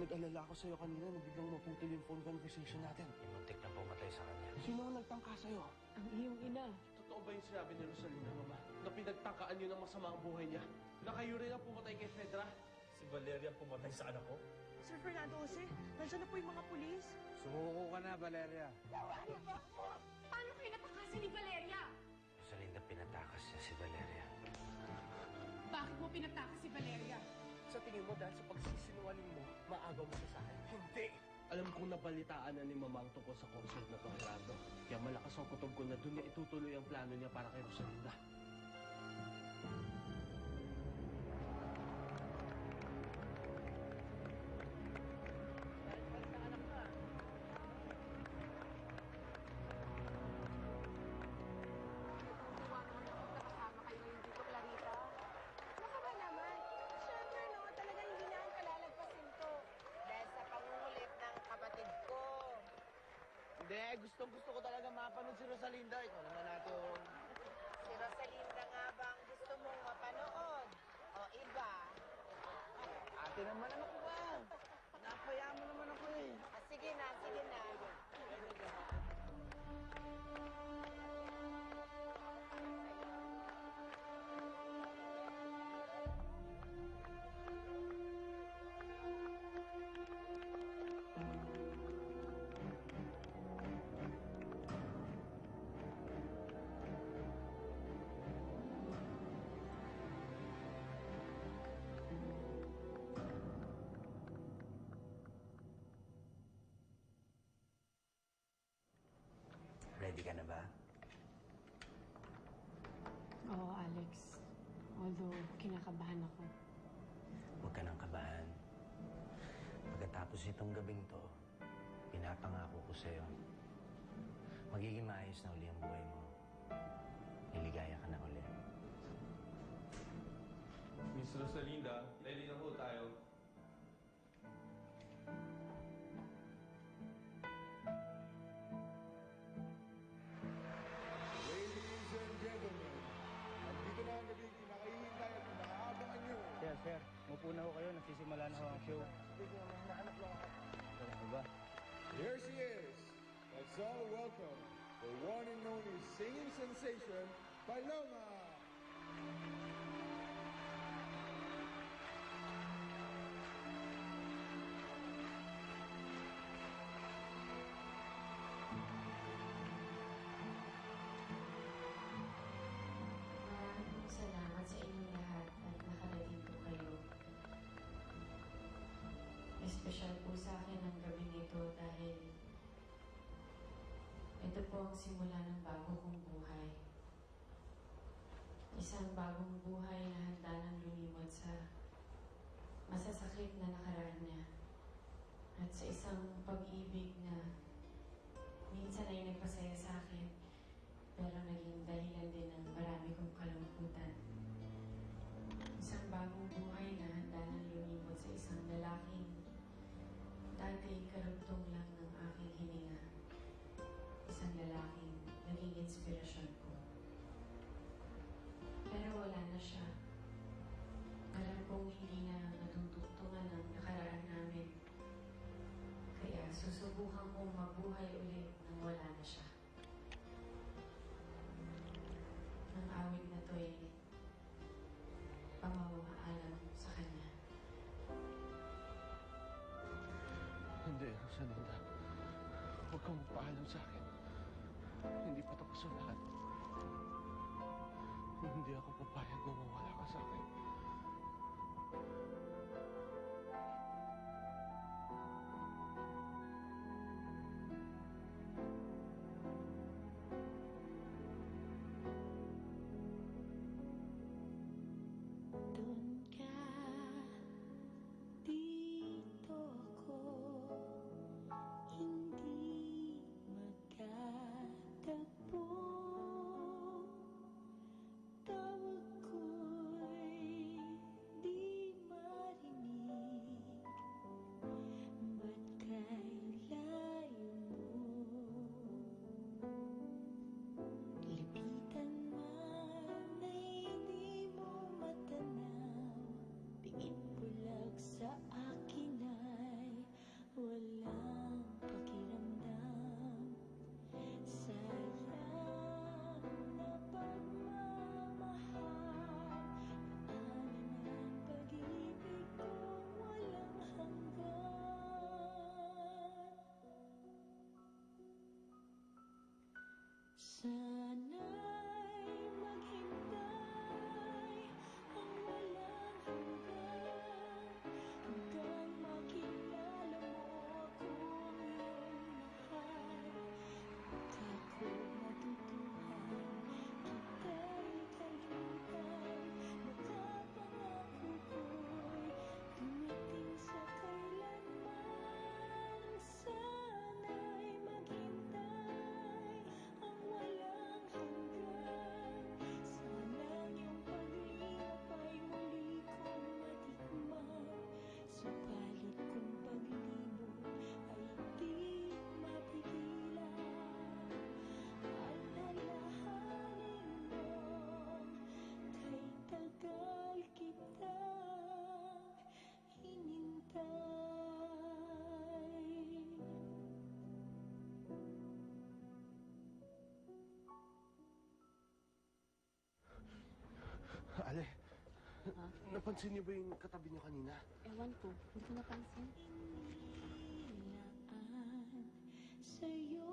Nag-alala ako sa'yo kanina na biglang maputol yung phone conversation natin. Muntik na pumatay sa kanya. Sino ang nagtangka sa'yo? Ang iyong ina. Totoo ba yung sinabi ni Rosalinda, Mama? Na pinagtangkaan niyo ng masama ang buhay niya? Na kayo rin ang pumatay kay Fedra? Si Valeria ang pumatay sa anak ko? Sir Fernando Jose, nandiyan na po yung mga pulis. Sumuko ka na, Valeria. Paano kayo natakasan ni Valeria? Rosalinda, pinatakas niya si Valeria. Bakit mo pinagtakas si Valeria? Sa tingin mo dahil sa pagsisinungaling mo, maagaw mo siya sa akin? Hindi! Alam kong nabalitaan na ni Mama ang tungkol sa concert na to, Gerardo. Kaya malakas ang kutob ko na doon niya itutuloy ang plano niya para kay Rosalinda. Hindi, gusto ko talaga mapanood si Rosalinda. Ikaw naman natin. Si Rosalinda nga ba ang gusto mong mapanood? O iba? Ate naman, ano ko ba? Napaya mo naman ako eh. Sige na, sige na. Ready ka na ba? Oo, Alex. Although, kinakabahan ako. Huwag ka nang kabahan. Pagkatapos itong gabing to, pinapangako ko sa'yo, magiging maayos na uli ang buhay mo. Iligaya ka na uli. Miss Rosalinda, ready na po tayo. Ladies and gentlemen, nandito na ang gabi kinakahihintay at nakaabangan nyo. Sir, mupo na ho kayo. Nagsisimula na ho ang show. Ano ba? Here she is. Let's all welcome the one and only singing sensation, Paloma. Maraming salamat sa inyong lahat at nakarating ko kayo. Espesyal po sa akin ang gabi nito dahil ito po ang simula ng bago kong buhay. Isang bagong buhay na handa nang lumimot sa masasakit na nakaraan niya at sa isang pag-ibig na minsan ay nagpasaya sa akin pero naging dahilan din ng marami kong kalungkutan. Isang bagong buhay na handa nang lumimot sa isang lalaking dati karugtong lang ng aking hininga. Isang lalaking naging inspirasyon ko. Pero wala na siya. Alam kong hindi na matutugtungan ang nakaraan namin. Kaya susubukan kong mabuhay ulit nang wala na siya. Ang awit na to ay pamamaalam sa kanya. Hindi, Rosalinda. Huwag kang magpaalam sa akin. Hindi pa tapos ang lahat. Hindi ako papayag na mawala ka sa akin. Doon ka, dito ako, hindi magkatagpo. Tawag ko'y di marinig, ba't kay layo mo? Lipitan man ay di mo matanaw, tingin bulag sa akin ay Ha? Napansin niyo ba yung katabi niyo kanina? Ewan ko. Hindi ko napansin. Sa'yo